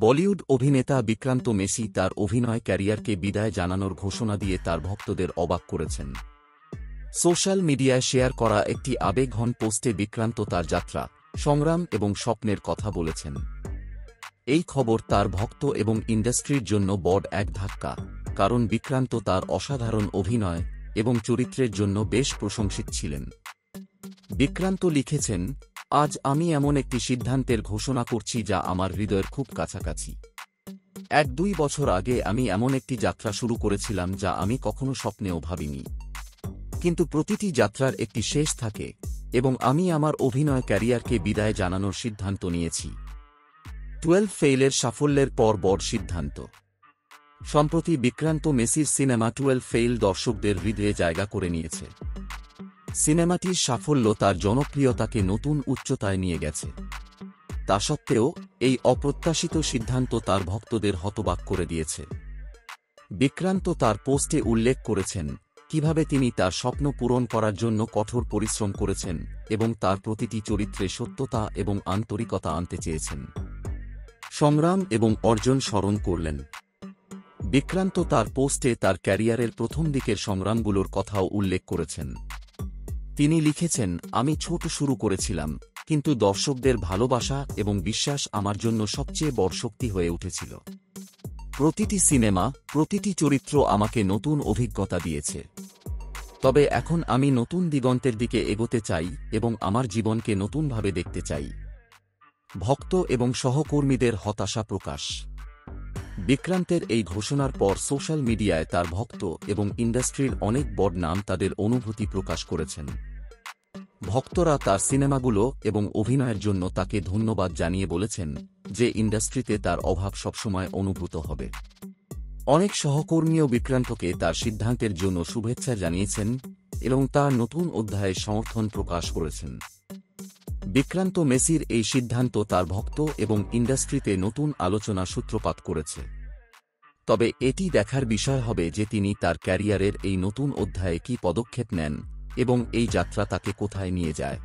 বলিউড অভিনেতা বিক্রান্ত মেসি তার অভিনয় ক্যারিয়ারকে বিদায় জানানোর ঘোষণা দিয়ে তার ভক্তদের অবাক করেছেন। সোশ্যাল মিডিয়ায় শেয়ার করা একটি আবেগঘন পোস্টে বিক্রান্ত তার যাত্রা, সংগ্রাম এবং স্বপ্নের কথা বলেছেন। এই খবর তার ভক্ত এবং ইন্ডাস্ট্রির জন্য বড় এক ধাক্কা, কারণ বিক্রান্ত তার অসাধারণ অভিনয় এবং চরিত্রের জন্য বেশ প্রশংসিত ছিলেন। বিক্রান্ত লিখেছেন, আজ আমি এমন একটি সিদ্ধান্তের ঘোষণা করছি যা আমার হৃদয়ের খুব কাছাকাছি। 1-2 বছর আগে আমি এমন একটি যাত্রা শুরু করেছিলাম যা আমি কখনো স্বপ্নেও ভাবিনি। কিন্তু প্রতিটি যাত্রার একটি শেষ থাকে, এবং আমি আমার অভিনয় ক্যারিয়ারকে বিদায় জানানোর সিদ্ধান্ত নিয়েছি। 12 ফেইলের সাফল্যের পর বড় সিদ্ধান্ত। সম্প্রতি বিক্রান্ত মেসির সিনেমা 12 ফেইল দর্শকদের হৃদয়ে জায়গা করে নিয়েছে। সিনেমাটির সাফল্য তার জনপ্রিয়তাকে নতুন উচ্চতায় নিয়ে গেছে। তা সত্ত্বেও এই অপ্রত্যাশিত সিদ্ধান্ত তার ভক্তদের হতবাক করে দিয়েছে। বিক্রান্ত তার পোস্টে উল্লেখ করেছেন কিভাবে তিনি তার স্বপ্ন পূরণ করার জন্য কঠোর পরিশ্রম করেছেন এবং তার প্রতিটি চরিত্রে সত্যতা এবং আন্তরিকতা আনতে চেয়েছেন। সংগ্রাম এবং অর্জন স্মরণ করলেন। বিক্রান্ত তার পোস্টে তার ক্যারিয়ারের প্রথম দিকের সংগ্রামগুলোর কথাও উল্লেখ করেছেন। তিনি লিখেছেন, আমি ছোট শুরু করেছিলাম, কিন্তু দর্শকদের ভালোবাসা এবং বিশ্বাস আমার জন্য সবচেয়ে বড় শক্তি হয়ে উঠেছিল। প্রতিটি সিনেমা, প্রতিটি চরিত্র আমাকে নতুন অভিজ্ঞতা দিয়েছে। তবে এখন আমি নতুন দিগন্তের দিকে এগোতে চাই এবং আমার জীবনকে নতুনভাবে দেখতে চাই। ভক্ত এবং সহকর্মীদের হতাশা প্রকাশ। বিক্রান্তের এই ঘোষণার পর সোশ্যাল মিডিয়ায় তার ভক্ত এবং ইন্ডাস্ট্রির অনেক বড় নাম তাদের অনুভূতি প্রকাশ করেছেন। ভক্তরা তার সিনেমাগুলো এবং অভিনয়ের জন্য তাকে ধন্যবাদ জানিয়ে বলেছেন যে ইন্ডাস্ট্রিতে তার অভাব সবসময় অনুভূত হবে। অনেক সহকর্মীও বিক্রান্তকে তার সিদ্ধান্তের জন্য শুভেচ্ছা জানিয়েছেন এবং তার নতুন অধ্যায়ে সমর্থন প্রকাশ করেছেন। বিক্রান্ত মেসির এই সিদ্ধান্ত তার ভক্ত এবং ইন্ডাস্ট্রিতে নতুন আলোচনা সূত্রপাত করেছে। তবে এটি দেখার বিষয় হবে যে তিনি তার ক্যারিয়ারের এই নতুন অধ্যায়ে কী পদক্ষেপ নেন এবং এই যাত্রা তাকে কোথায় নিয়ে যায়।